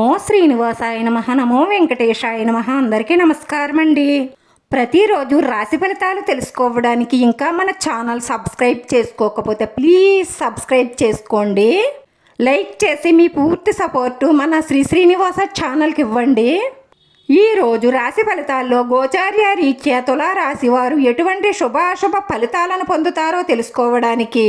నమో శ్రీనివాసాయ నమః, నమో వెంకటేశాయ నమః. అందరికీ నమస్కారం అండి. ప్రతిరోజు రాశి ఫలితాలు తెలుసుకోవడానికి ఇంకా మన ఛానల్ సబ్స్క్రైబ్ చేసుకోకపోతే ప్లీజ్ సబ్స్క్రైబ్ చేసుకోండి. లైక్ చేసి మీ పూర్తి సపోర్టు మన శ్రీనివాస ఛానల్కి ఇవ్వండి. ఈరోజు రాశి ఫలితాల్లో గోచార్య రీత్యా తులారాశి వారు ఎటువంటి శుభాశుభ ఫలితాలను పొందుతారో తెలుసుకోవడానికి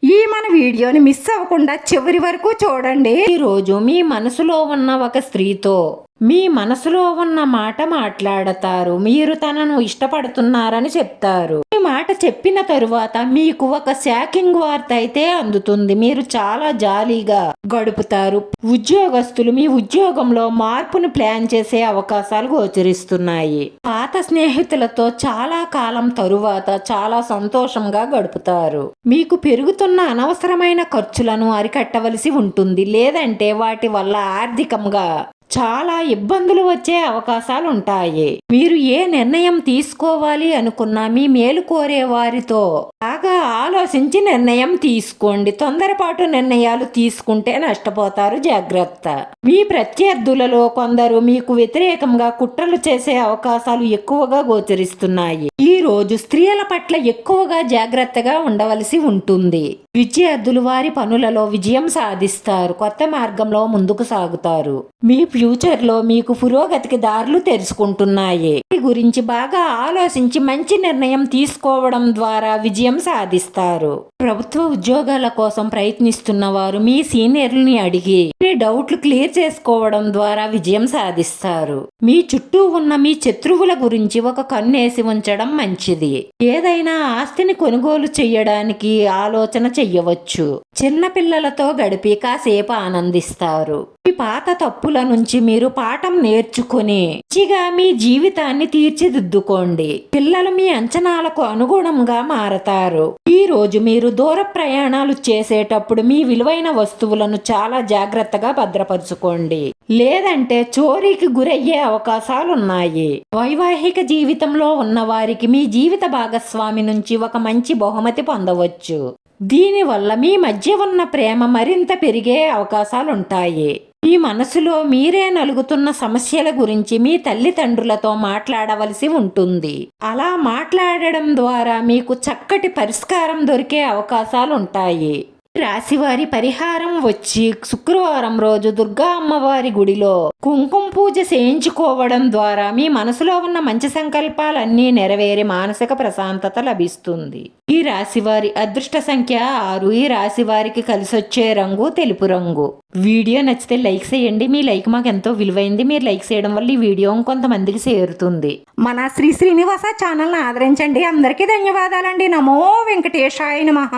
ఈ మన వీడియోని మిస్ అవ్వకుండా చివరి వరకు చూడండి. ఈరోజు మీ మనసులో ఉన్న ఒక స్త్రీతో మీ మనసులో ఉన్న మాట మాట్లాడతారు. మీరు తనను ఇష్టపడుతున్నారని చెప్తారు. ఈ మాట చెప్పిన తరువాత మీకు ఒక షాకింగ్ వార్త అయితే అందుతుంది. మీరు చాలా జాలీగా గడుపుతారు. ఉద్యోగస్తులు మీ ఉద్యోగంలో మార్పును ప్లాన్ చేసే అవకాశాలు గోచరిస్తున్నాయి. పాత స్నేహితులతో చాలా కాలం తరువాత చాలా సంతోషంగా గడుపుతారు. మీకు పెరుగుతున్న అనవసరమైన ఖర్చులను అరికట్టవలసి ఉంటుంది. లేదంటే వాటి వల్ల ఆర్థికంగా చాలా ఇబ్బందులు వచ్చే అవకాశాలు ఉంటాయి. మీరు ఏ నిర్ణయం తీసుకోవాలి అనుకున్నా మీ మేలు కోరే వారితో బాగా ఆలోచించి నిర్ణయం తీసుకోండి. తొందరపాటు నిర్ణయాలు తీసుకుంటే నష్టపోతారు, జాగ్రత్త. మీ ప్రత్యర్థులలో కొందరు మీకు వ్యతిరేకంగా కుట్రలు చేసే అవకాశాలు ఎక్కువగా గోచరిస్తున్నాయి. ఈ రోజు స్త్రీల పట్ల ఎక్కువగా జాగ్రత్తగా ఉండవలసి ఉంటుంది. విద్యార్థులు వారి పనులలో విజయం సాధిస్తారు. కొత్త మార్గంలో ముందుకు సాగుతారు. మీ ఫ్యూచర్లో మీకు పురోగతికి దారులు తెరుచుకుంటున్నాయి. మీ గురించి బాగా ఆలోచించి మంచి నిర్ణయం తీసుకోవడం ద్వారా విజయం సాధిస్తారు. ప్రభుత్వ ఉద్యోగాల కోసం ప్రయత్నిస్తున్న వారు మీ సీనియర్లని అడిగి మీ డౌట్లు క్లియర్ చేసుకోవడం ద్వారా విజయం సాధిస్తారు. మీ చుట్టూ ఉన్న మీ శత్రువుల గురించి ఒక కన్నేసి ఉంచడం మంచిది. ఏదైనా ఆస్తిని కొనుగోలు చేయడానికి ఆలోచన చెయ్యవచ్చు. చిన్న పిల్లలతో గడిపి కాసేపు ఆనందిస్తారు. మీ పాత తప్పుల నుంచి మీరు పాఠం నేర్చుకుని మంచిగా మీ జీవితాన్ని తీర్చిదిద్దుకోండి. పిల్లలు మీ అంచనాలకు అనుగుణంగా మారతారు. ఈ రోజు మీరు దూర ప్రయాణాలు చేసేటప్పుడు మీ విలువైన వస్తువులను చాలా జాగ్రత్తగా భద్రపరచుకోండి. లేదంటే చోరీకి గురయ్యే అవకాశాలున్నాయి. వైవాహిక జీవితంలో ఉన్న వారికి మీ జీవిత భాగస్వామి నుంచి ఒక మంచి బహుమతి పొందవచ్చు. దీనివల్ల మీ మధ్య ఉన్న ప్రేమ మరింత పెరిగే అవకాశాలుంటాయి. మీ మనసులో మీరే నలుగుతున్న సమస్యల గురించి మీ తల్లిదండ్రులతో మాట్లాడవలసి ఉంటుంది. అలా మాట్లాడడం ద్వారా మీకు చక్కటి పరిష్కారం దొరికే అవకాశాలుంటాయి. రాశివారి పరిహారం వచ్చి శుక్రవారం రోజు దుర్గా అమ్మవారి గుడిలో కుంకుమ పూజ చేయించుకోవడం ద్వారా మీ మనసులో ఉన్న మంచి సంకల్పాలన్నీ నెరవేరి మానసిక ప్రశాంతత లభిస్తుంది. ఈ రాశివారి అదృష్ట సంఖ్య 6. ఈ రాశివారికి కలిసొచ్చే రంగు తెలుపు రంగు. వీడియో నచ్చితే లైక్ చేయండి. మీ లైక్ మాకు ఎంతో విలువైంది. మీరు లైక్ చేయడం వల్ల ఈ వీడియో కొంతమందికి చేరుతుంది. మన శ్రీనివాస ఛానల్ని ఆదరించండి. అందరికీ ధన్యవాదాలండి. నమో వెంకటేశాయ నమః.